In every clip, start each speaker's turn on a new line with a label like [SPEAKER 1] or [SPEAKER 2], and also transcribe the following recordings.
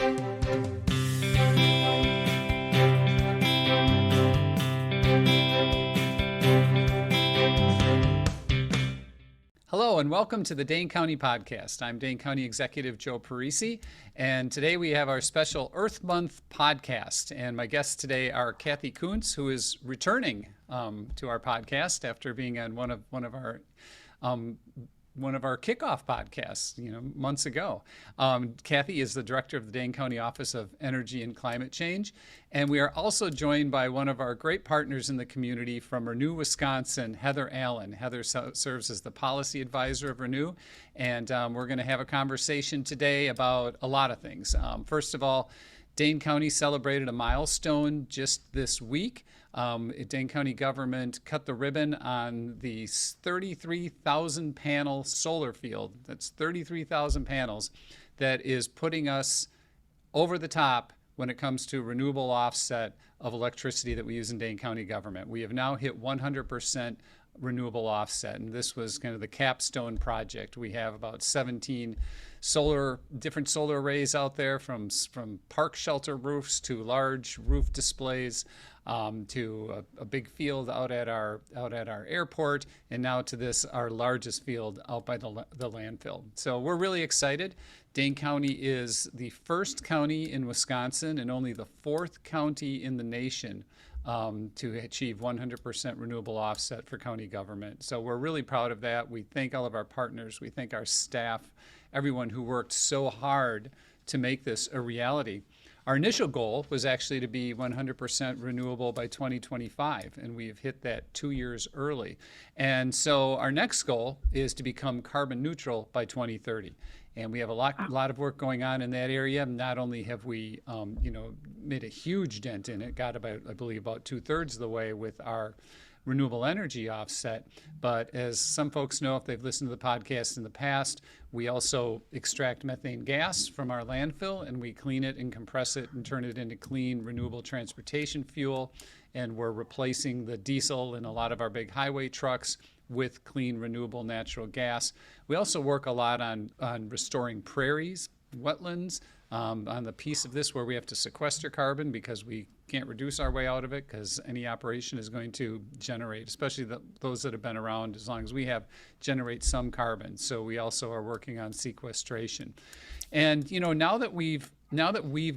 [SPEAKER 1] Hello and welcome to the Dane County Podcast. I'm Dane County Executive Joe Parisi, and today we have our special Earth Month podcast. And my guests today are Kathy Kuntz, who is returning to our podcast after being on one of our kickoff podcasts, months ago. Kathy is the director of the Dane County Office of Energy and Climate Change. And we are also joined by one of our great partners in the community from Renew, Wisconsin, Heather Allen. Heather serves as the policy advisor of Renew. And we're going to have a conversation today about a lot of things. First of all, Dane County celebrated a milestone just this week. Dane County government cut the ribbon on the 33,000 panel solar field. That's 33,000 panels that is putting us over the top when it comes to renewable offset of electricity that we use in Dane County government. We have now hit 100% renewable offset, and this was kind of the capstone project. We have about 17 different solar arrays out there, from park shelter roofs to large roof displays, to a big field out at our airport, and now to this, our largest field out by the landfill. So we're really excited. Dane County is the first county in Wisconsin and only the fourth county in the nation to achieve 100% renewable offset for county government. So we're really proud of that. We thank all of our partners. We thank our staff, everyone who worked so hard to make this a reality. Our initial goal was actually to be 100% renewable by 2025, and we have hit that 2 years early. And so our next goal is to become carbon neutral by 2030. And we have a lot of work going on in that area. Not only have we, made a huge dent in it, got about 2/3 of the way with our renewable energy offset. But as some folks know, if they've listened to the podcast in the past, we also extract methane gas from our landfill, and we clean it and compress it and turn it into clean, renewable transportation fuel. And we're replacing the diesel in a lot of our big highway trucks with clean, renewable natural gas. We also work a lot on restoring prairies, wetlands, on the piece of this where we have to sequester carbon because we can't reduce our way out of it, because any operation is going to generate, especially those that have been around as long as we have, generate some carbon. So we also are working on sequestration. And now that we've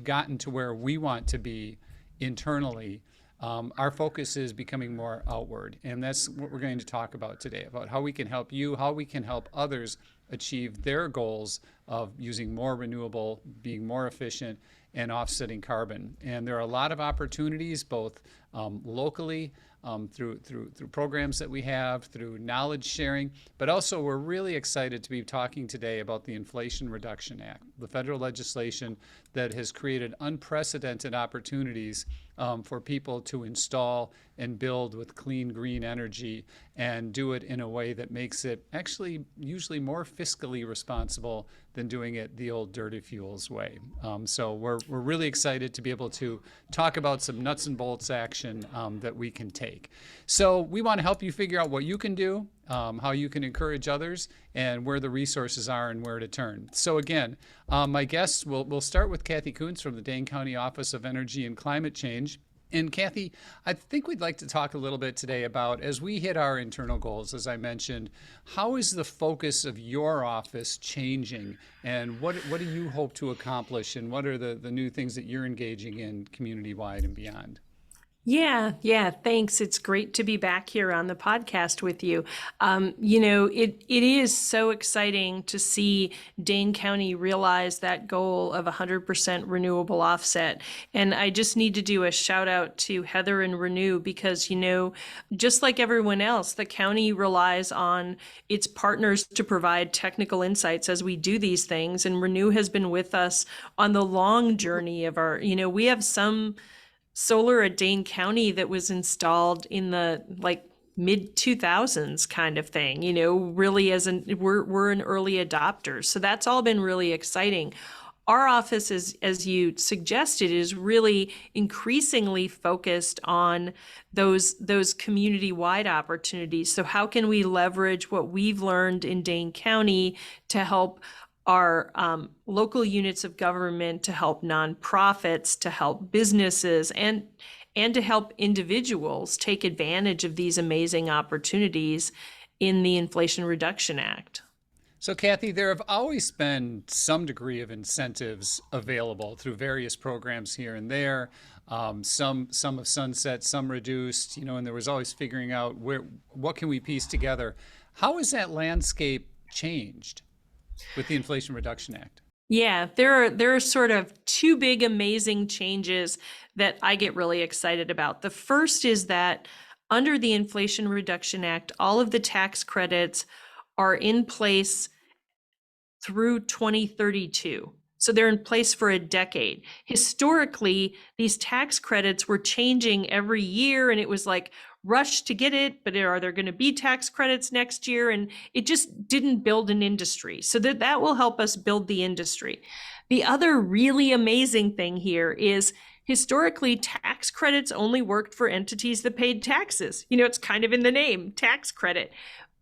[SPEAKER 1] gotten to where we want to be internally, our focus is becoming more outward, and that's what we're going to talk about today, about how we can help you, how we can help others achieve their goals of using more renewable, being more efficient, and offsetting carbon. And there are a lot of opportunities, both locally, through programs that we have, through knowledge sharing, but also we're really excited to be talking today about the Inflation Reduction Act, the federal legislation that has created unprecedented opportunities for people to install and build with clean, green energy, and do it in a way that makes it actually usually more fiscally responsible than doing it the old dirty fuels way. So we're really excited to be able to talk about some nuts and bolts action that we can take. So we want to help you figure out what you can do, how you can encourage others, and where the resources are and where to turn. So again, my guests, we'll start with Kathy Kuntz from the Dane County Office of Energy and Climate Change. And Kathy, I think we'd like to talk a little bit today about, as we hit our internal goals, as I mentioned, how is the focus of your office changing, and what do you hope to accomplish, and what are the new things that you're engaging in community-wide and beyond?
[SPEAKER 2] Yeah, thanks. It's great to be back here on the podcast with you. It is so exciting to see Dane County realize that goal of 100% renewable offset. And I just need to do a shout out to Heather and Renew because, just like everyone else, the county relies on its partners to provide technical insights as we do these things. And Renew has been with us on the long journey of we have some solar at Dane County that was installed in the mid 2000s kind of thing, really we're an early adopter. So that's all been really exciting. Our office is, as you suggested, is really increasingly focused on those community-wide opportunities. So how can we leverage what we've learned in Dane County to help are local units of government, to help nonprofits, to help businesses, and to help individuals take advantage of these amazing opportunities in the Inflation Reduction Act.
[SPEAKER 1] So, Kathy, there have always been some degree of incentives available through various programs here and there. Some have sunset, some reduced, and there was always figuring out what can we piece together. How has that landscape changed with the Inflation Reduction Act?
[SPEAKER 2] Yeah, there are sort of two big amazing changes that I get really excited about. The first is that under the Inflation Reduction Act, all of the tax credits are in place through 2032. So they're in place for a decade. Historically, these tax credits were changing every year, and it was like rush to get it, but are there going to be tax credits next year? And it just didn't build an industry. So that will help us build the industry. The other really amazing thing here is historically, tax credits only worked for entities that paid taxes. It's kind of in the name, tax credit.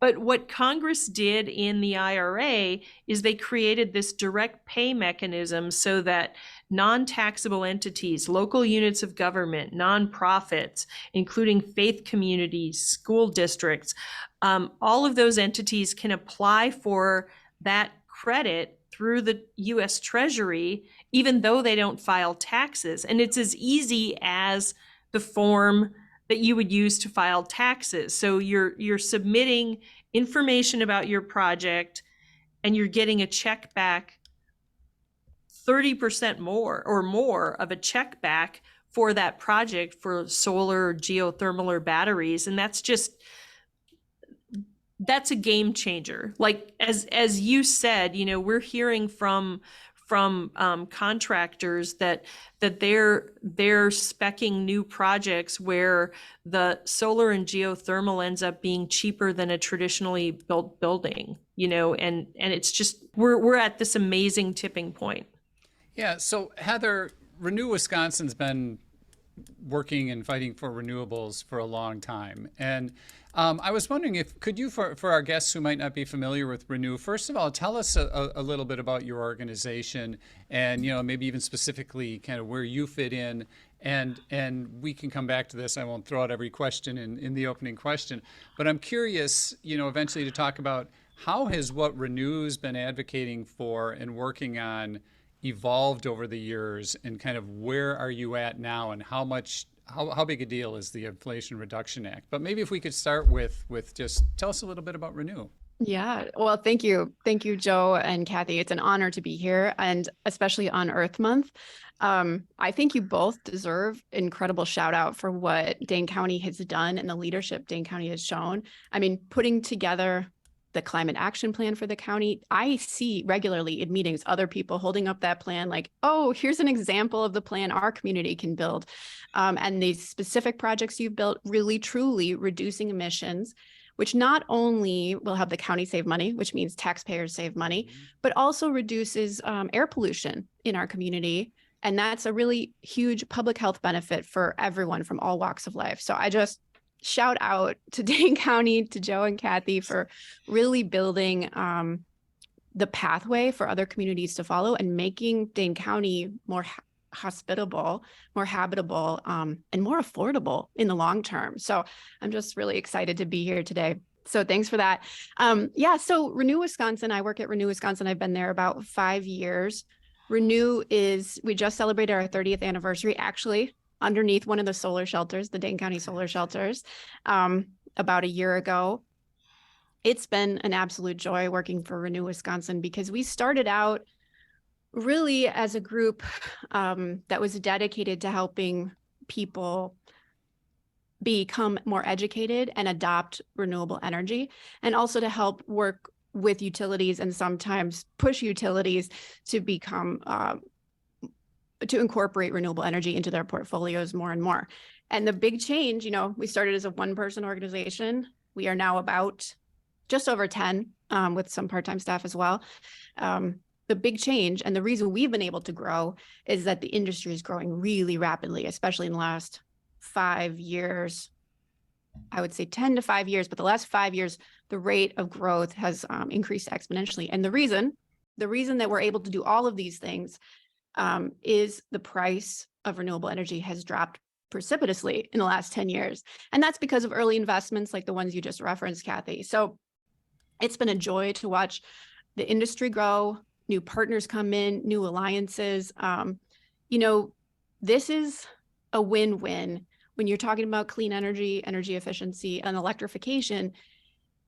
[SPEAKER 2] But what Congress did in the IRA is they created this direct pay mechanism so that non-taxable entities, local units of government, nonprofits, including faith communities, school districts, all of those entities can apply for that credit through the U.S. Treasury, even though they don't file taxes. And it's as easy as the form that you would use to file taxes. So you're submitting information about your project, and you're getting a check back, 30% more or more of a check back for that project for solar, geothermal, or batteries. And that's a game changer. Like as you said, we're hearing from contractors that they're speccing new projects where the solar and geothermal ends up being cheaper than a traditionally built building, and it's just we're at this amazing tipping point.
[SPEAKER 1] Yeah. So, Heather, Renew Wisconsin's been working and fighting for renewables for a long time. And I was wondering could you, for our guests who might not be familiar with Renew, first of all, tell us a little bit about your organization and, maybe even specifically kind of where you fit in. And we can come back to this. I won't throw out every question in the opening question, but I'm curious, eventually to talk about how has what Renew's been advocating for and working on evolved over the years, and kind of where are you at now, and how big a deal is the Inflation Reduction Act? But maybe if we could start with just tell us a little bit about Renew.
[SPEAKER 3] Yeah, well, thank you, Joe and Kathy. It's an honor to be here, and especially on Earth Month. I think you both deserve incredible shout out for what Dane County has done and the leadership Dane County has shown. I mean, putting together the climate action plan for the county. I see regularly in meetings other people holding up that plan like, oh, here's an example of the plan our community can build. And these specific projects you've built really, truly reducing emissions, which not only will help the county save money, which means taxpayers save money, but also reduces air pollution in our community. And that's a really huge public health benefit for everyone from all walks of life. So I just shout out to Dane County, to Joe and Kathy for really building the pathway for other communities to follow and making Dane County more hospitable, more habitable, and more affordable in the long term. So I'm just really excited to be here today. So thanks for that. So Renew Wisconsin, I work at Renew Wisconsin. I've been there about 5 years. Renew we just celebrated our 30th anniversary, actually, underneath one of the solar shelters, the Dane County solar shelters, about a year ago. It's been an absolute joy working for Renew Wisconsin because we started out really as a group that was dedicated to helping people become more educated and adopt renewable energy, and also to help work with utilities and sometimes push utilities to become to incorporate renewable energy into their portfolios more and more. And the big change, we started as a one-person organization. We are now about just over 10 with some part-time staff as well. The big change and the reason we've been able to grow is that the industry is growing really rapidly, especially in the last 5 years. I would say 10 to 5 years, but the last 5 years, the rate of growth has increased exponentially. And the reason The reason that we're able to do all of these things is the price of renewable energy has dropped precipitously in the last 10 years. And that's because of early investments like the ones you just referenced, Kathy. So it's been a joy to watch the industry grow, new partners come in, new alliances. This is a win-win when you're talking about clean energy, energy efficiency, and electrification.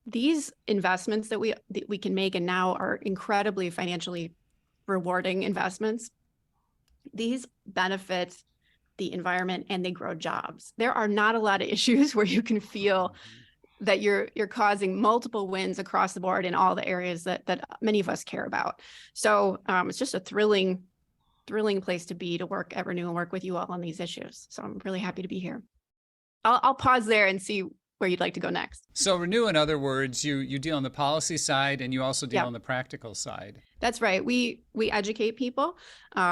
[SPEAKER 3] These investments that we can make and now are incredibly financially rewarding investments. These benefit the environment and they grow jobs. There are not a lot of issues where you can feel that you're causing multiple wins across the board in all the areas that many of us care about. So it's just a thrilling place to be, to work at Renew and work with you all on these issues. So I'm really happy to be here. I'll pause there and see where you'd like to go next.
[SPEAKER 1] So Renew, in other words, you deal on the policy side and you also deal on the practical side.
[SPEAKER 3] That's right. We educate people.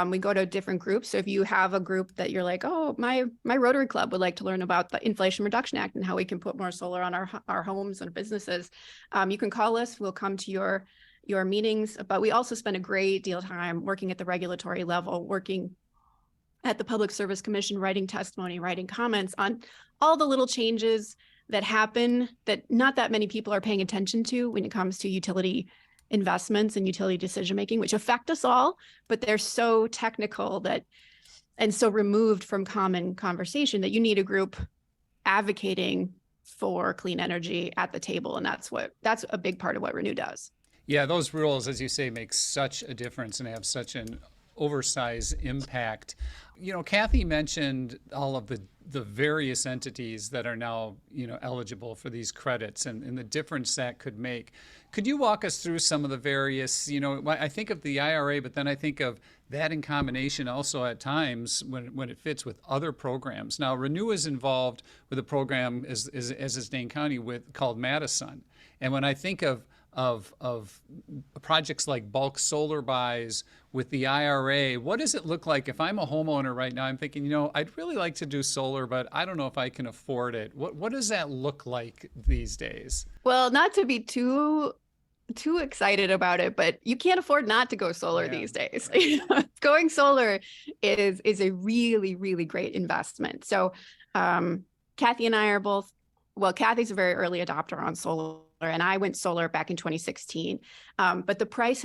[SPEAKER 3] We go to different groups. So if you have a group that you're like, oh, my Rotary Club would like to learn about the Inflation Reduction Act and how we can put more solar on our homes and businesses, you can call us. We'll come to your meetings. But we also spend a great deal of time working at the regulatory level, working at the Public Service Commission, writing testimony, writing comments on all the little changes that happen that not that many people are paying attention to when it comes to utility investments and utility decision-making, which affect us all, but they're so technical and so removed from common conversation that you need a group advocating for clean energy at the table. And that's a big part of what Renew does.
[SPEAKER 1] Yeah, those rules, as you say, make such a difference and have such an oversized impact. Kathy mentioned all of the various entities that are now, eligible for these credits and the difference that could make. Could you walk us through some of the various, I think of the IRA, but then I think of that in combination also at times when it fits with other programs. Now, Renew is involved with a program, as is Dane County, called Madison. And when I think of projects like bulk solar buys with the IRA, what does it look like if I'm a homeowner right now? I'm thinking, I'd really like to do solar, but I don't know if I can afford it. What does that look like these days?
[SPEAKER 3] Well, not to be too excited about it, but you can't afford not to go solar these days. Right. Going solar is a really, really great investment. So Kathy and I are both, Kathy's a very early adopter on solar, and I went solar back in 2016. But the price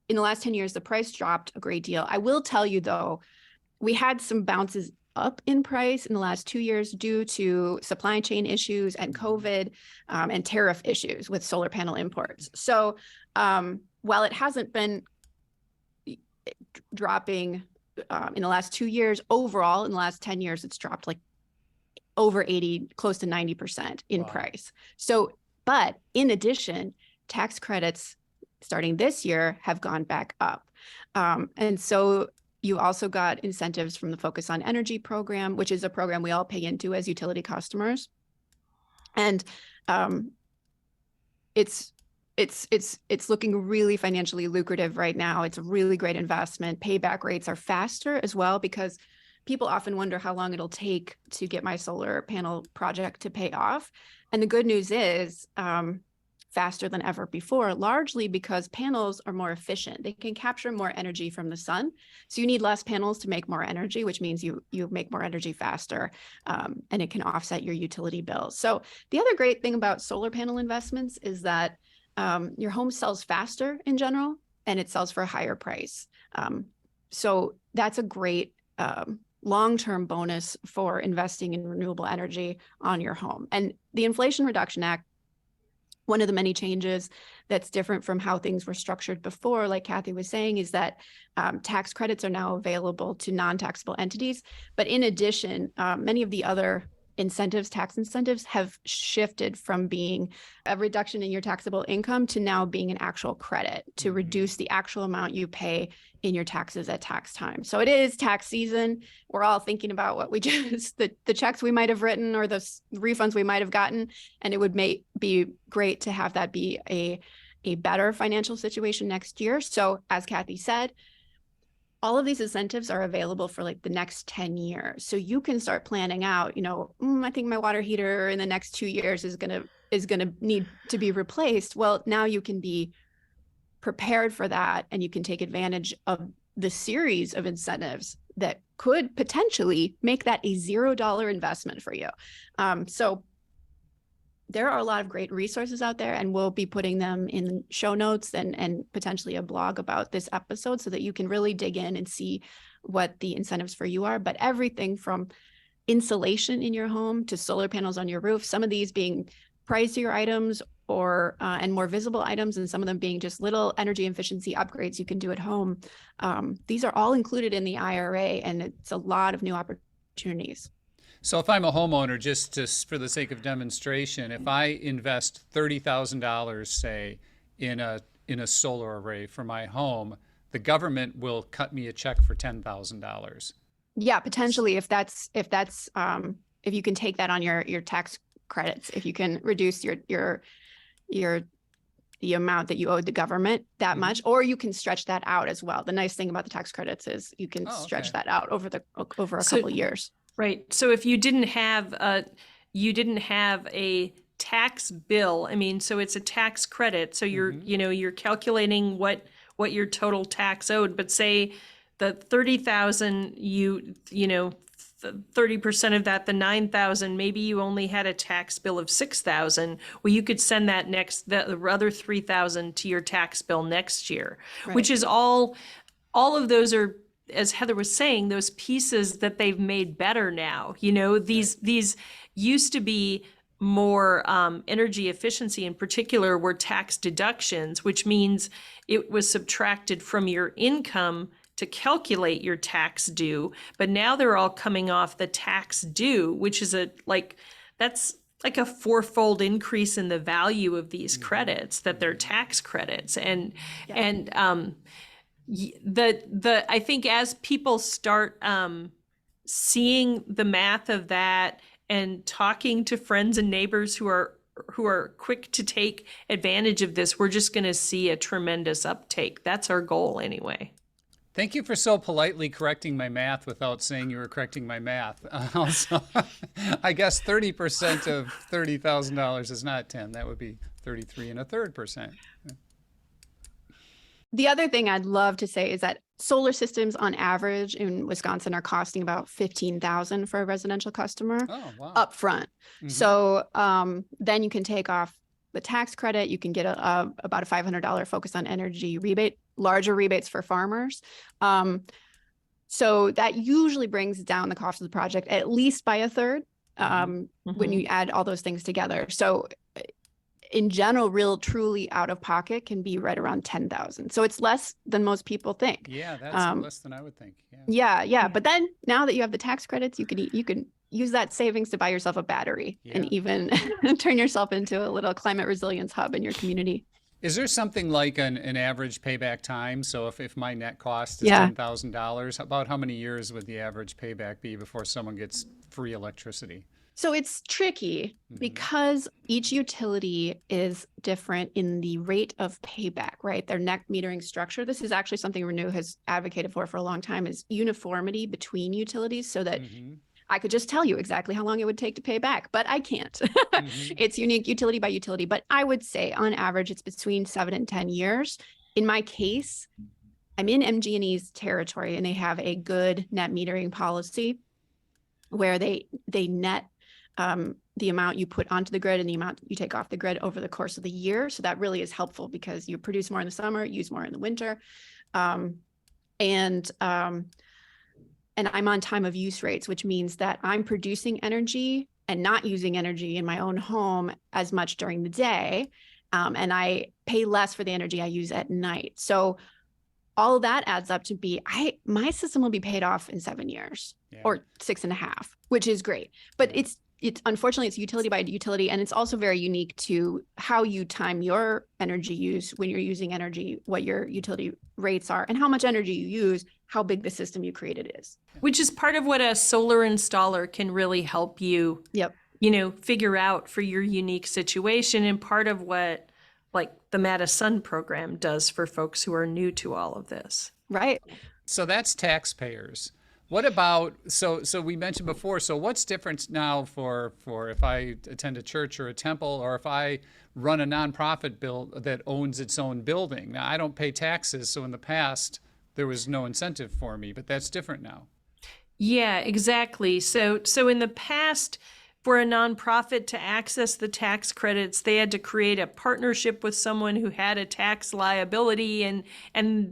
[SPEAKER 3] in the last 10 years, the price dropped a great deal. I will tell you though, we had some bounces up in price in the last 2 years due to supply chain issues and COVID and tariff issues with solar panel imports. So while it hasn't been dropping in the last 2 years, overall in the last 10 years, it's dropped like over 80, close to 90% in price. So, but in addition, tax credits starting this year have gone back up. And so you also got incentives from the Focus on Energy program, which is a program we all pay into as utility customers. And it's looking really financially lucrative right now. It's a really great investment. Payback rates are faster as well, because people often wonder how long it'll take to get my solar panel project to pay off. And the good news is faster than ever before, largely because panels are more efficient. They can capture more energy from the sun. So you need less panels to make more energy, which means you make more energy faster, and it can offset your utility bills. So the other great thing about solar panel investments is that your home sells faster in general, and it sells for a higher price. So that's a great long-term bonus for investing in renewable energy on your home. And the Inflation Reduction Act, one of the many changes that's different from how things were structured before, like Kathy was saying, is that tax credits are now available to non-taxable entities. But in addition, many of the other tax incentives have shifted from being a reduction in your taxable income to now being an actual credit to reduce the actual amount you pay in your taxes at tax time. So it is tax season. We're all thinking about what we the checks we might have written or the refunds we might have gotten. And it would be great to have that be a better financial situation next year. So as Kathy said, all of these incentives are available for like the next 10 years. So you can start planning out, I think my water heater in the next 2 years is going to need to be replaced. Well, now you can be prepared for that, and you can take advantage of the series of incentives that could potentially make that a $0 investment for you. So there are a lot of great resources out there, and we'll be putting them in show notes and potentially a blog about this episode so that you can really dig in and see what the incentives for you are. But everything from insulation in your home to solar panels on your roof, some of these being pricier items or and more visible items, and some of them being just little energy efficiency upgrades you can do at home. These are all included in the IRA, and it's a lot of new opportunities.
[SPEAKER 1] So if I'm a homeowner, just for the sake of demonstration, if I invest $30,000, say, in a solar array for my home, the government will cut me a check for $10,000.
[SPEAKER 3] Yeah, potentially, if you can take that on your tax credits, if you can reduce the amount that you owe the government that much, or you can stretch that out as well. The nice thing about the tax credits is you can stretch that out over a couple years.
[SPEAKER 2] Right. So if you didn't have a tax bill, I mean, so it's a tax credit. So you're calculating what your total tax owed, but say the 30,000, 30% of that, the 9,000, maybe you only had a tax bill of 6,000. Well, you could send that the other 3,000 to your tax bill next year, right. Which is all of those are, as Heather was saying, those pieces that they've made better now. These used to be more energy efficiency in particular were tax deductions, which means it was subtracted from your income to calculate your tax due. But now they're all coming off the tax due, which is that's like a fourfold increase in the value of these credits, that they're tax credits. I think as people start seeing the math of that and talking to friends and neighbors who are quick to take advantage of this, we're just going to see a tremendous uptake. That's our goal anyway.
[SPEAKER 1] Thank you for so politely correcting my math without saying you were correcting my math. Also, I guess 30% of $30,000 is not 10. That would be 33.33%.
[SPEAKER 3] The other thing I'd love to say is that solar systems on average in Wisconsin are costing about $15,000 for a residential customer upfront. Mm-hmm. So then you can take off the tax credit. You can get about a $500 focus on energy rebate, larger rebates for farmers. So that usually brings down the cost of the project at least by a third when you add all those things together. So in general, real truly out of pocket can be right around $10,000. So it's less than most people think.
[SPEAKER 1] Yeah, that's less than I would think.
[SPEAKER 3] Yeah. But then now that you have the tax credits, you can use that savings to buy yourself a battery and even turn yourself into a little climate resilience hub in your community.
[SPEAKER 1] Is there something like an average payback time? So if my net cost is $10,000, about how many years would the average payback be before someone gets free electricity?
[SPEAKER 3] So it's tricky because each utility is different in the rate of payback, right? Their net metering structure. This is actually something Renew has advocated for a long time, is uniformity between utilities so that I could just tell you exactly how long it would take to pay back, but I can't. It's unique utility by utility, but I would say on average, it's between 7 and 10 years. In my case, I'm in MG&E's territory and they have a good net metering policy where they net the amount you put onto the grid and the amount you take off the grid over the course of the year. So that really is helpful because you produce more in the summer, use more in the winter. And I'm on time of use rates, which means that I'm producing energy and not using energy in my own home as much during the day. And I pay less for the energy I use at night. So all of that adds up to be, my system will be paid off in 7 years or 6.5, which is great. But it's unfortunately, it's utility by utility. And it's also very unique to how you time your energy use when you're using energy, what your utility rates are, and how much energy you use, how big the system you created is.
[SPEAKER 2] Which is part of what a solar installer can really help you, figure out for your unique situation, and part of what like the Matta Sun program does for folks who are new to all of this.
[SPEAKER 3] Right.
[SPEAKER 1] So that's taxpayers. What about, so we mentioned before, so what's different now for if I attend a church or a temple, or if I run a nonprofit that owns its own building? Now, I don't pay taxes, so in the past there was no incentive for me, but that's different now.
[SPEAKER 2] Yeah, exactly. So in the past, for a nonprofit to access the tax credits, they had to create a partnership with someone who had a tax liability, and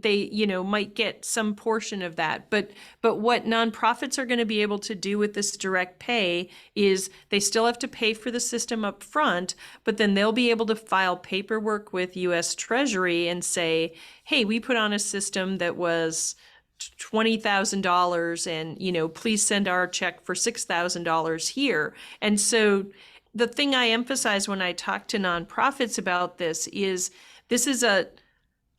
[SPEAKER 2] they, might get some portion of that. But what nonprofits are going to be able to do with this direct pay is they still have to pay for the system up front, but then they'll be able to file paperwork with US Treasury and say, hey, we put on a system that was $20,000, and please send our check for $6,000 here. And so the thing I emphasize when I talk to nonprofits about this is a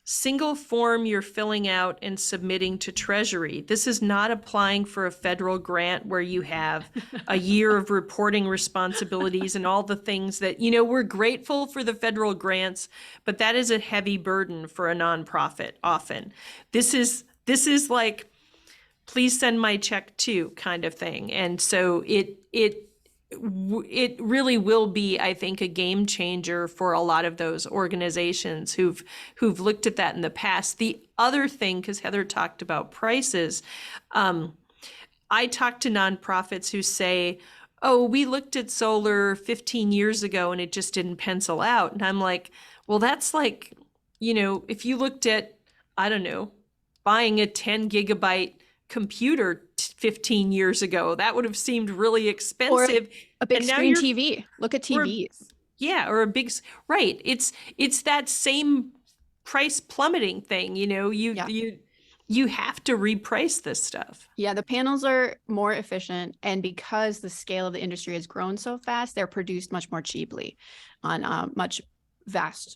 [SPEAKER 2] single form you're filling out and submitting to Treasury. This is not applying for a federal grant where you have a year of reporting responsibilities and all the things that, we're grateful for the federal grants, but that is a heavy burden for a nonprofit often. This is like, please send my check too, kind of thing. And so it really will be, I think, a game changer for a lot of those organizations who've looked at that in the past. The other thing, because Heather talked about prices, I talk to nonprofits who say, oh, we looked at solar 15 years ago and it just didn't pencil out. And I'm like, well, that's like, if you looked at, I don't know, buying a 10 gigabyte computer 15 years ago, that would have seemed really expensive.
[SPEAKER 3] Or a big screen TV. Look at TVs.
[SPEAKER 2] Or a big, right. It's that same price plummeting thing. You have to reprice this stuff.
[SPEAKER 3] Yeah, the panels are more efficient, and because the scale of the industry has grown so fast, they're produced much more cheaply on a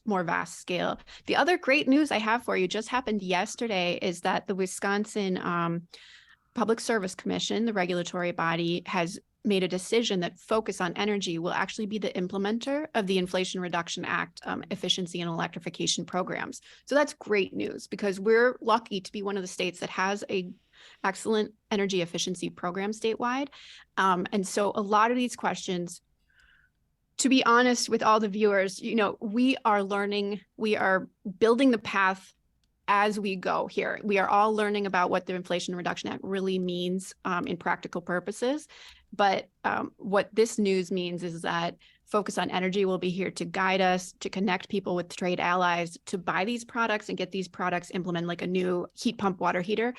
[SPEAKER 3] more vast scale. The other great news I have for you just happened yesterday is that the Wisconsin Public Service Commission, the regulatory body, has made a decision that Focus on Energy will actually be the implementer of the Inflation Reduction Act efficiency and electrification programs. So that's great news, because we're lucky to be one of the states that has a excellent energy efficiency program statewide. And so a lot of these questions, to be honest with all the viewers, we are learning, we are building the path as we go here. We are all learning about what the Inflation Reduction Act really means in practical purposes. But what this news means is that Focus on Energy will be here to guide us, to connect people with trade allies, to buy these products and get these products implemented, like a new heat pump water heater.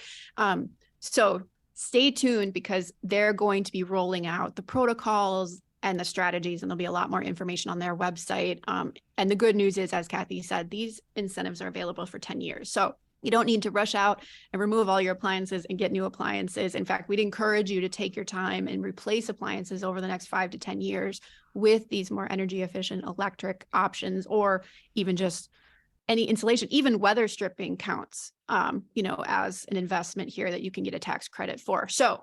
[SPEAKER 3] So stay tuned, because they're going to be rolling out the protocols and the strategies, and there'll be a lot more information on their website. And the good news is, as Kathy said, these incentives are available for 10 years. So you don't need to rush out and remove all your appliances and get new appliances. In fact, we'd encourage you to take your time and replace appliances over the next 5 to 10 years with these more energy efficient electric options, or even just any insulation. Even weather stripping counts, as an investment here that you can get a tax credit for. So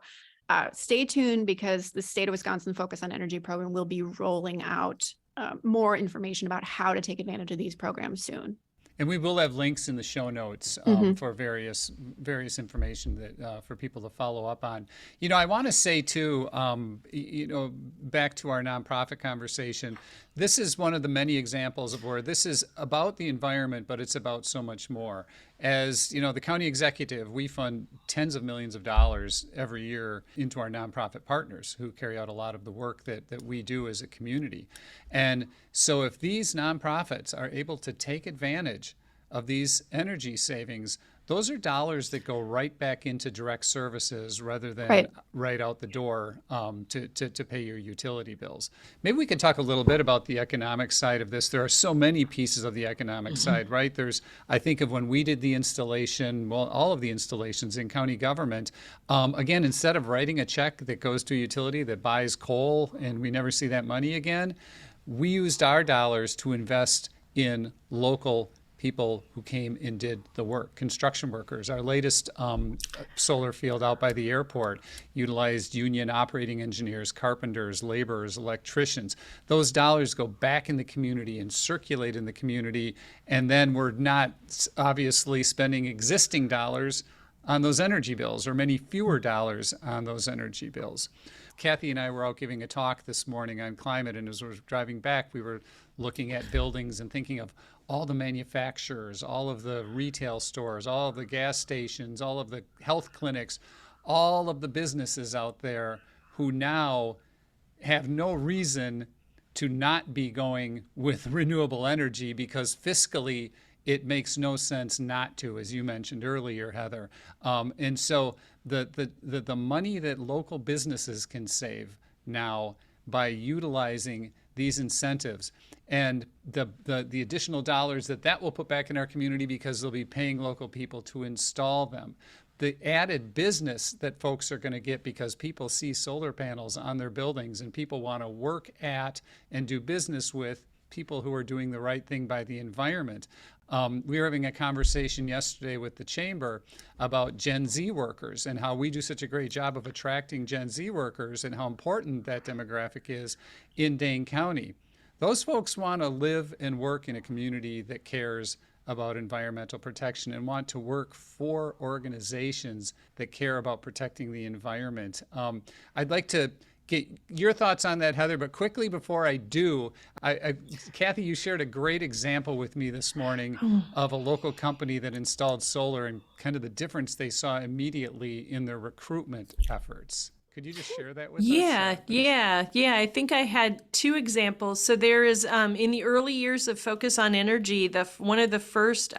[SPEAKER 3] stay tuned, because the state of Wisconsin Focus on Energy program will be rolling out more information about how to take advantage of these programs soon.
[SPEAKER 1] And we will have links in the show notes for various information that for people to follow up on. I want to say too, back to our nonprofit conversation, this is one of the many examples of where this is about the environment, but it's about so much more. As the county executive, we fund tens of millions of dollars every year into our nonprofit partners who carry out a lot of the work that we do as a community. And so if these nonprofits are able to take advantage of these energy savings, those are dollars that go right back into direct services rather than right out the door to pay your utility bills. Maybe we could talk a little bit about the economic side of this. There are so many pieces of the economic side, right? I think of when we did the installation, all of the installations in county government, again, instead of writing a check that goes to a utility that buys coal and we never see that money again, we used our dollars to invest in local people who came and did the work. Construction workers. Our latest solar field out by the airport utilized union operating engineers, carpenters, laborers, electricians. Those dollars go back in the community and circulate in the community, and then we're not obviously spending existing dollars on those energy bills, or many fewer dollars on those energy bills. Kathy and I were out giving a talk this morning on climate, and as we were driving back, we were looking at buildings and thinking of all the manufacturers, all of the retail stores, all of the gas stations, all of the health clinics, all of the businesses out there who now have no reason to not be going with renewable energy, because fiscally it makes no sense not to, as you mentioned earlier, Heather. And so the money that local businesses can save now by utilizing these incentives, and the additional dollars that will put back in our community because they'll be paying local people to install them, the added business that folks are going to get because people see solar panels on their buildings and people want to work at and do business with people who are doing the right thing by the environment. We were having a conversation yesterday with the chamber about Gen Z workers and how we do such a great job of attracting Gen Z workers and how important that demographic is in Dane County. Those folks want to live and work in a community that cares about environmental protection and want to work for organizations that care about protecting the environment. I'd like to get your thoughts on that, Heather, but quickly before I do, Kathy, you shared a great example with me this morning of a local company that installed solar and kind of the difference they saw immediately in their recruitment efforts. Could you just share that with us?
[SPEAKER 2] Yeah. I think I had two examples. So there is, in the early years of Focus on Energy, one of the first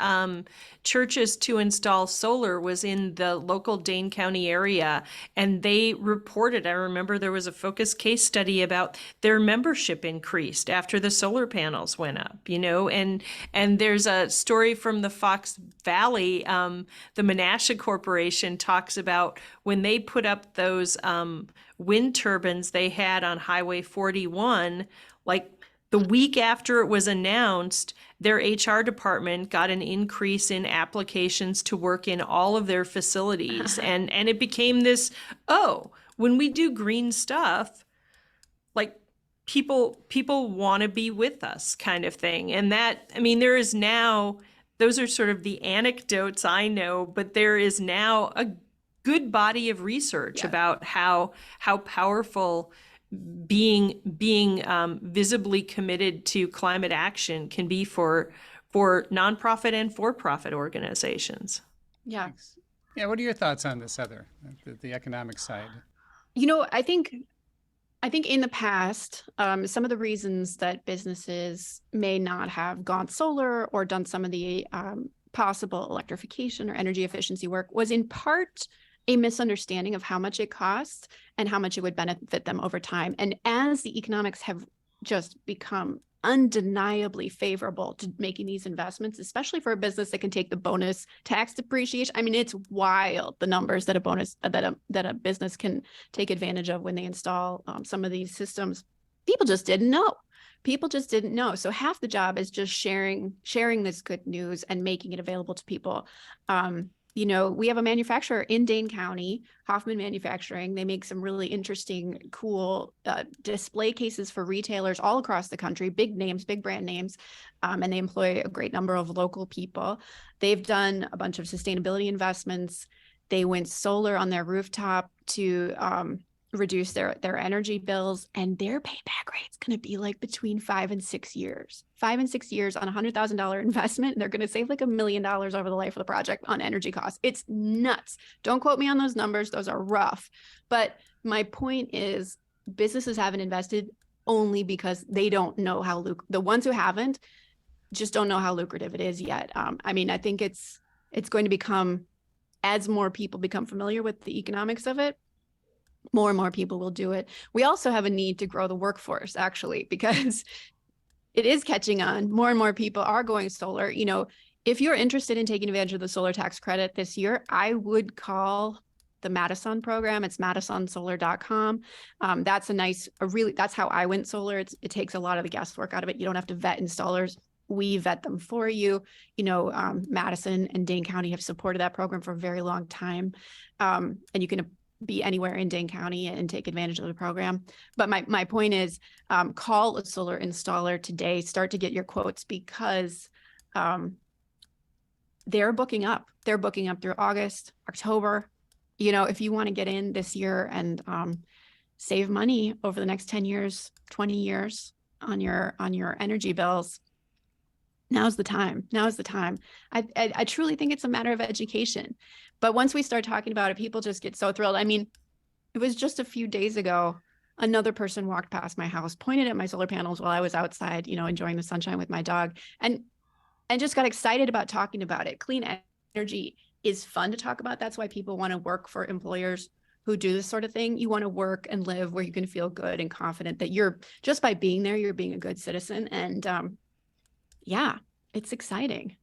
[SPEAKER 2] churches to install solar was in the local Dane County area. And they reported, I remember there was a Focus case study about their membership increased after the solar panels went up, and there's a story from the Fox Valley. The Menasha Corporation talks about when they put up those wind turbines they had on Highway 41, like the week after it was announced, their HR department got an increase in applications to work in all of their facilities. and it became this, when we do green stuff, like people want to be with us kind of thing. And there is now, those are sort of the anecdotes I know, but there is now a good body of research about how powerful being visibly committed to climate action can be for nonprofit and for-profit organizations.
[SPEAKER 3] Yeah.
[SPEAKER 1] Thanks. Yeah. What are your thoughts on this, Heather, the economic side?
[SPEAKER 3] I think in the past, some of the reasons that businesses may not have gone solar or done some of the possible electrification or energy efficiency work was in part a misunderstanding of how much it costs and how much it would benefit them over time. And as the economics have just become undeniably favorable to making these investments, especially for a business that can take the bonus tax depreciation. I mean, it's wild, the numbers that a business can take advantage of when they install some of these systems. People just didn't know. So half the job is just sharing this good news and making it available to people. We have a manufacturer in Dane County, Hoffman Manufacturing. They make some really interesting, cool display cases for retailers all across the country, big names, big brand names, and they employ a great number of local people. They've done a bunch of sustainability investments. They went solar on their rooftop to reduce their energy bills, and their payback rate's going to be like between 5 and 6 years. 5 and 6 years on $100,000 investment, and they're going to save like $1 million over the life of the project on energy costs. It's nuts. Don't quote me on those numbers. Those are rough. But my point is, businesses haven't invested only because they don't know how the ones who haven't just don't know how lucrative it is yet. I think it's going to become, as more people become familiar with the economics of it, more and more people will do it. We also have a need to grow the workforce, actually, because it is catching on. More and more people are going solar. If you're interested in taking advantage of the solar tax credit this year, I would call the Madison program. It's madisonsolar.com. That's how I went solar. It takes a lot of the guesswork out of it. You don't have to vet installers. We vet them for you. Madison and Dane County have supported that program for a very long time. And you can be anywhere in Dane County and take advantage of the program. But my point is, call a solar installer today, start to get your quotes, because they're booking up. They're booking up through August, October. You know, if you want to get in this year and save money over the next 10 years, 20 years on your energy bills, now's the time. Now's the time. I truly think it's a matter of education. But once we start talking about it, people just get so thrilled. I mean, it was just a few days ago, another person walked past my house, pointed at my solar panels while I was outside, you know, enjoying the sunshine with my dog, and just got excited about talking about it. Clean energy is fun to talk about. That's why people want to work for employers who do this sort of thing. You want to work and live where you can feel good and confident that you're, just by being there, you're being a good citizen. And yeah, it's exciting.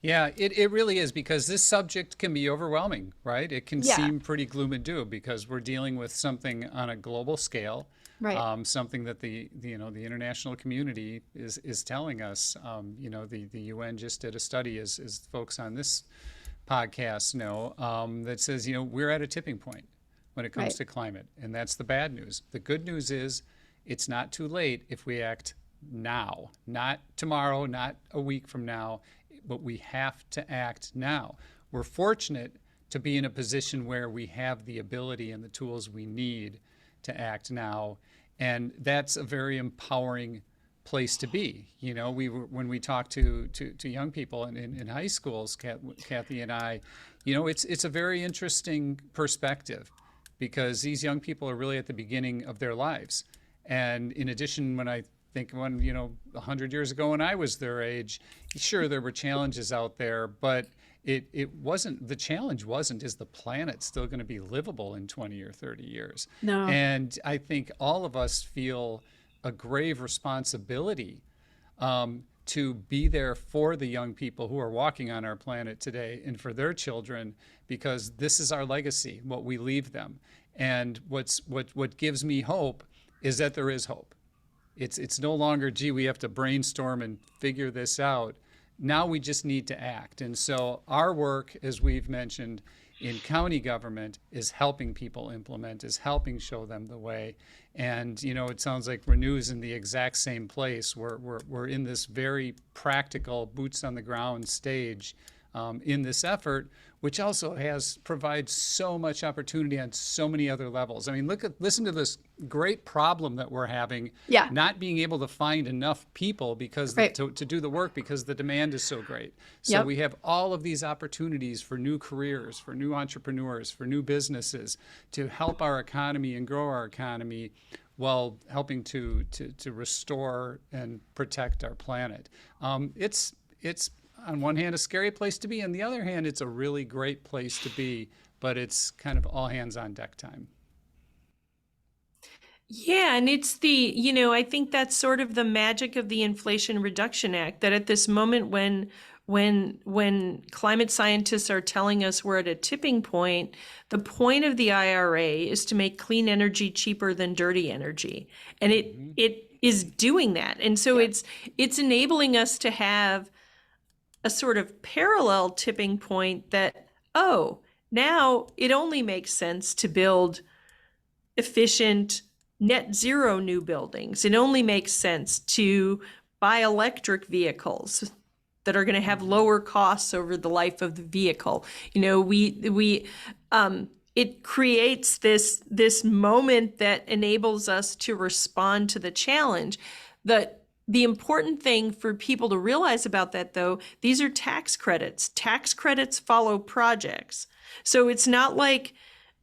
[SPEAKER 1] Yeah, it really is, because this subject can be overwhelming, right? It can seem pretty gloom and doom because we're dealing with something on a global scale,
[SPEAKER 3] Right.
[SPEAKER 1] something that the international community is telling us. The UN just did a study, as folks on this podcast know, that says, we're at a tipping point when it comes
[SPEAKER 3] Right.
[SPEAKER 1] to climate, and that's the bad news. The good news is it's not too late if we act now, not tomorrow, not a week from now, but we have to act now. We're fortunate to be in a position where we have the ability and the tools we need to act now, and that's a very empowering place to be. When we talk to young people in high schools, Kathy and I, it's a very interesting perspective, because these young people are really at the beginning of their lives. And in addition, when 100 years ago when I was their age, sure, there were challenges out there, but it wasn't, the challenge wasn't, is the planet still going to be livable in 20 or 30 years?
[SPEAKER 3] No.
[SPEAKER 1] And I think all of us feel a grave responsibility to be there for the young people who are walking on our planet today and for their children, because this is our legacy, what we leave them. And what gives me hope is that there is hope. It's no longer, gee, we have to brainstorm and figure this out. Now we just need to act. And so our work, as we've mentioned, in county government is helping people implement, is helping show them the way. And, it sounds like Renew's in the exact same place. We're in this very practical, boots on the ground stage in this effort, which also provides so much opportunity on so many other levels. I mean, listen to this great problem that we're having,
[SPEAKER 3] Yeah.
[SPEAKER 1] not being able to find enough people because
[SPEAKER 3] Right.
[SPEAKER 1] to do the work because the demand is so great. So
[SPEAKER 3] Yep.
[SPEAKER 1] we have all of these opportunities for new careers, for new entrepreneurs, for new businesses to help our economy and grow our economy while helping to restore and protect our planet. It's on one hand a scary place to be, on the other hand it's a really great place to be, but it's kind of all hands on deck time.
[SPEAKER 2] Yeah, and it's I think that's sort of the magic of the Inflation Reduction Act, that at this moment when climate scientists are telling us we're at a tipping point, the point of the IRA is to make clean energy cheaper than dirty energy. And it is doing that. And so it's enabling us to have a sort of parallel tipping point that, now it only makes sense to build efficient net zero new buildings. It only makes sense to buy electric vehicles that are going to have lower costs over the life of the vehicle. It creates this moment that enables us to respond to the challenge. The important thing for people to realize about that, though, these are tax credits. Tax credits follow projects. So it's not like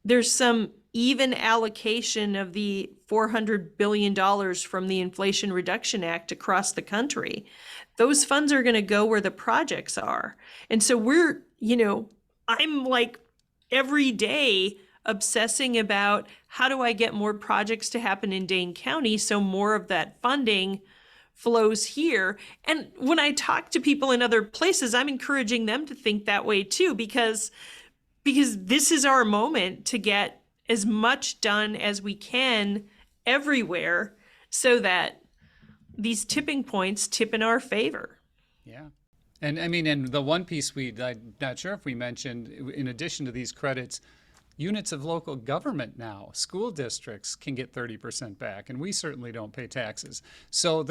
[SPEAKER 2] there's some even allocation of the $400 billion from the Inflation Reduction Act across the country. Those funds are going to go where the projects are. And so I'm like every day obsessing about how do I get more projects to happen in Dane County so more of that funding flows here. And when I talk to people in other places, I'm encouraging them to think that way too, because this is our moment to get as much done as we can everywhere so that these tipping points tip in our favor.
[SPEAKER 1] Yeah. And I mean, and the one piece I'm not sure if we mentioned, in addition to these credits, units of local government now, school districts can get 30% back, and we certainly don't pay taxes. So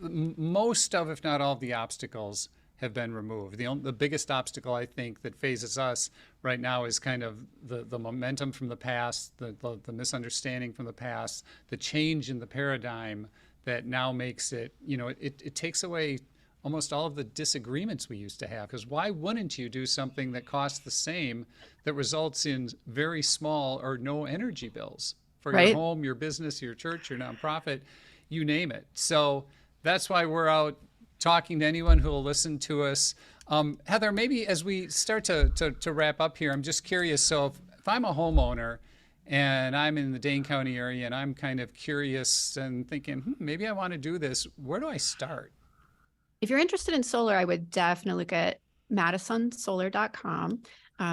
[SPEAKER 1] most of, if not all of the obstacles have been removed. The biggest obstacle, I think, that faces us right now is kind of the momentum from the past, the misunderstanding from the past, the change in the paradigm that now makes it, it takes away almost all of the disagreements we used to have. Because why wouldn't you do something that costs the same, that results in very small or no energy bills for your
[SPEAKER 3] Right.
[SPEAKER 1] home, your business, your church, your nonprofit, you name it. So that's why we're out talking to anyone who will listen to us. Heather, maybe as we start to wrap up here, I'm just curious. So if I'm a homeowner and I'm in the Dane County area and I'm kind of curious and thinking, maybe I want to do this, where do I start?
[SPEAKER 3] If you're interested in solar, I would definitely look at madisonsolar.com.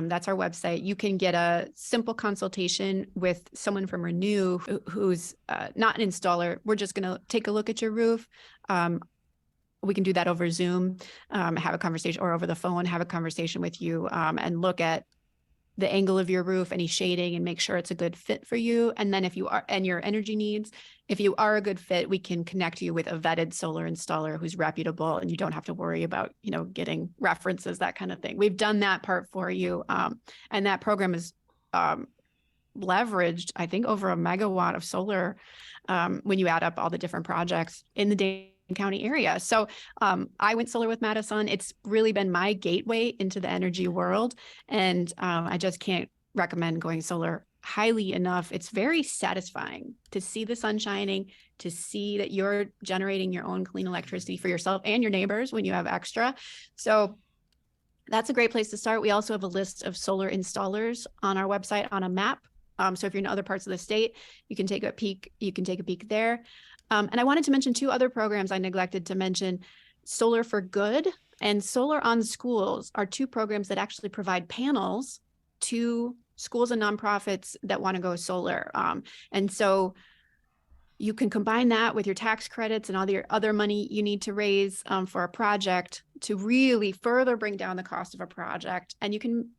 [SPEAKER 3] That's our website. You can get a simple consultation with someone from Renew who's not an installer. We're just going to take a look at your roof. We can do that over Zoom, have a conversation, or over the phone, have a conversation with you and look at the angle of your roof, any shading, and make sure it's a good fit for you. And then if you are, and your energy needs, if you are a good fit, we can connect you with a vetted solar installer who's reputable, and you don't have to worry about, getting references, that kind of thing. We've done that part for you. And that program is leveraged, I think, over a megawatt of solar when you add up all the different projects in the Dane County area. So I went solar with Madison. It's really been my gateway into the energy world. And I just can't recommend going solar highly enough. It's very satisfying to see the sun shining, to see that you're generating your own clean electricity for yourself and your neighbors when you have extra. So that's a great place to start. We also have a list of solar installers on our website on a map. So if you're in other parts of the state, you can take a peek. You can take a peek there. And I wanted to mention two other programs I neglected to mention. Solar for Good and Solar on Schools are two programs that actually provide panels to schools and nonprofits that want to go solar. And so you can combine that with your tax credits and all your other money you need to raise for a project to really further bring down the cost of a project. And you can,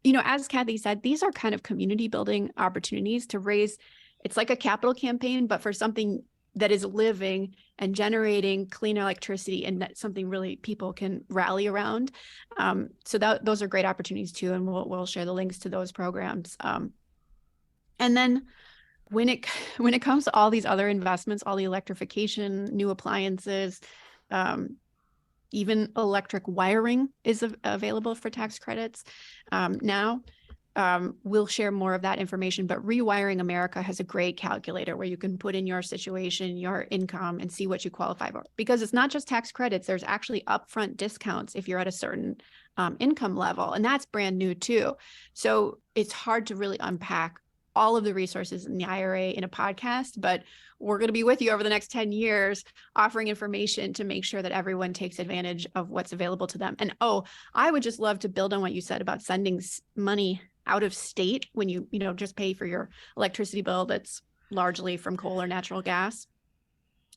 [SPEAKER 3] as Kathy said, these are kind of community building opportunities to raise. It's like a capital campaign, but for something that is living and generating clean electricity, and that's something really people can rally around. So those are great opportunities too, and we'll share the links to those programs. And then when it comes to all these other investments, all the electrification, new appliances, even electric wiring is available for tax credits now. We'll share more of that information, but Rewiring America has a great calculator where you can put in your situation, your income, and see what you qualify for. Because it's not just tax credits, there's actually upfront discounts if you're at a certain income level, and that's brand new too. So it's hard to really unpack all of the resources in the IRA in a podcast, but we're going to be with you over the next 10 years offering information to make sure that everyone takes advantage of what's available to them. And I would just love to build on what you said about sending money out of state when you just pay for your electricity bill that's largely from coal or natural gas.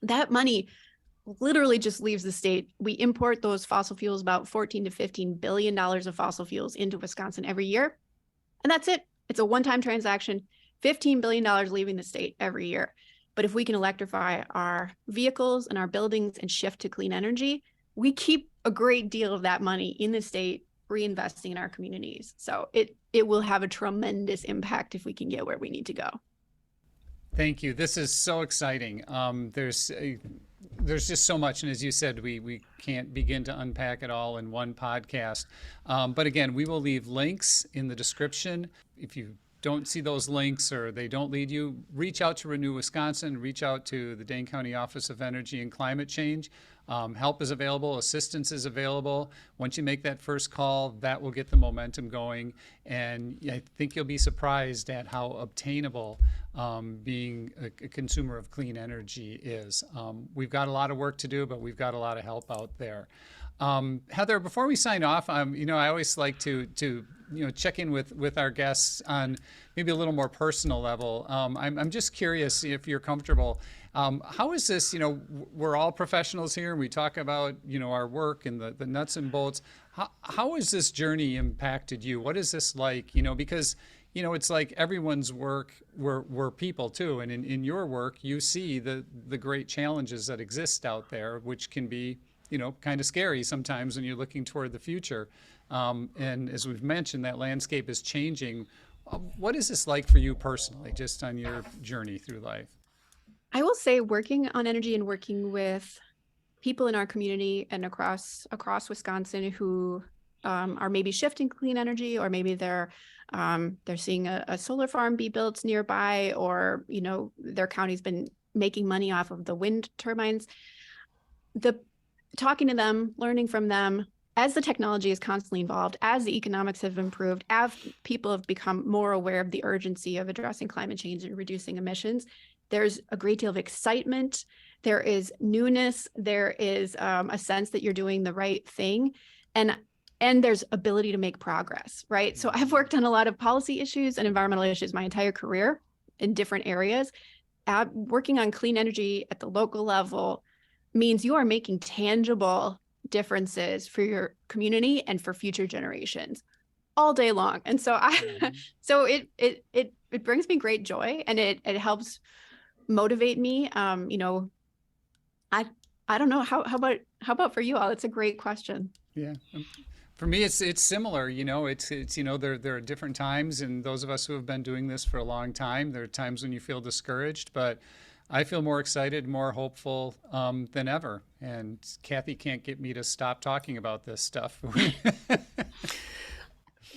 [SPEAKER 3] That money literally just leaves the state. We import those fossil fuels, about $14 to $15 billion of fossil fuels into Wisconsin every year. And that's it. It's a one-time transaction, $15 billion leaving the state every year. But if we can electrify our vehicles and our buildings and shift to clean energy, we keep a great deal of that money in the state, reinvesting in our communities. So it will have a tremendous impact if we can get where we need to go.
[SPEAKER 1] Thank you. This is so exciting. There's just so much. And as you said, we can't begin to unpack it all in one podcast. But again, we will leave links in the description. If you don't see those links or they don't lead you, reach out to Renew Wisconsin, reach out to the Dane County Office of Energy and Climate Change. Help is available, assistance is available. Once you make that first call, that will get the momentum going. And I think you'll be surprised at how obtainable being a consumer of clean energy is. We've got a lot of work to do, but we've got a lot of help out there. Heather, before we sign off, I always like to check in with our guests on maybe a little more personal level. I'm just curious if you're comfortable. How is this, we're all professionals here and we talk about, our work and the nuts and bolts. How has this journey impacted you? What is this like? Because, it's like everyone's work, we're people too. And in your work, you see the great challenges that exist out there, which can be kind of scary sometimes when you're looking toward the future. And as we've mentioned, that landscape is changing. What is this like for you personally, just on your journey through life?
[SPEAKER 3] I will say working on energy and working with people in our community and across Wisconsin who are maybe shifting clean energy, or maybe they're seeing a solar farm be built nearby, or their county's been making money off of the wind turbines. Talking to them, learning from them, as the technology is constantly evolved, as the economics have improved, as people have become more aware of the urgency of addressing climate change and reducing emissions, there's a great deal of excitement. There is newness. There is a sense that you're doing the right thing. And there's ability to make progress, right? So I've worked on a lot of policy issues and environmental issues my entire career in different areas. Working on clean energy at the local level means you are making tangible differences for your community and for future generations all day long. And so so it brings me great joy, and it helps motivate me. I don't know, how about for you all? It's a great question.
[SPEAKER 1] Yeah. For me, it's similar. There are different times, and those of us who have been doing this for a long time, there are times when you feel discouraged, but I feel more excited, more hopeful than ever. And Kathy can't get me to stop talking about this stuff.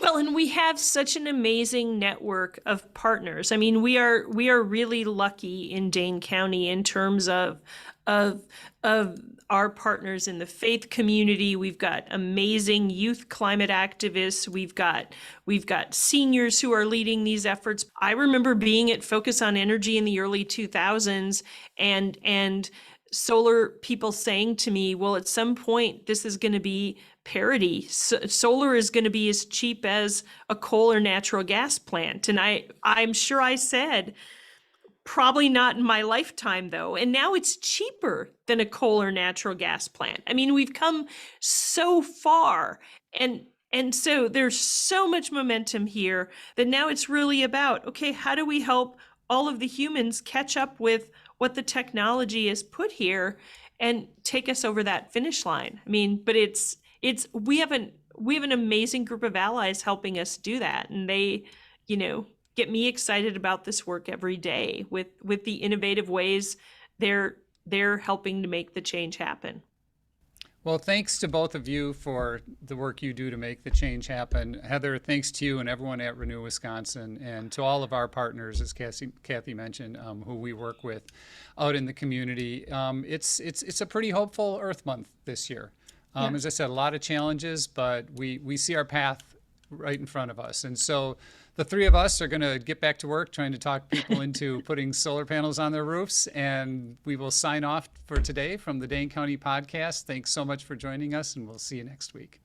[SPEAKER 2] Well, and we have such an amazing network of partners. I mean, we are really lucky in Dane County in terms of our partners in the faith community. We've got amazing youth climate activists. We've got seniors who are leading these efforts. I remember being at Focus on Energy in the early 2000s and solar people saying to me, well, at some point this is going to be parity. Solar is going to be as cheap as a coal or natural gas plant. And I'm sure I said, probably not in my lifetime, though. And now it's cheaper than a coal or natural gas plant. I mean, we've come so far. And so there's so much momentum here that now it's really about, okay, how do we help all of the humans catch up with what the technology has put here and take us over that finish line? I mean, but we have an amazing group of allies helping us do that. And they, get me excited about this work every day with the innovative ways they're helping to make the change happen.
[SPEAKER 1] Well, thanks to both of you for the work you do to make the change happen. Heather, thanks to you and everyone at Renew Wisconsin, and to all of our partners, as Kathy mentioned, who we work with out in the community. It's a pretty hopeful Earth Month this year. As I said, a lot of challenges, but we see our path right in front of us. And so the three of us are going to get back to work trying to talk people into putting solar panels on their roofs. And we will sign off for today from the Dane County Podcast. Thanks so much for joining us, and we'll see you next week.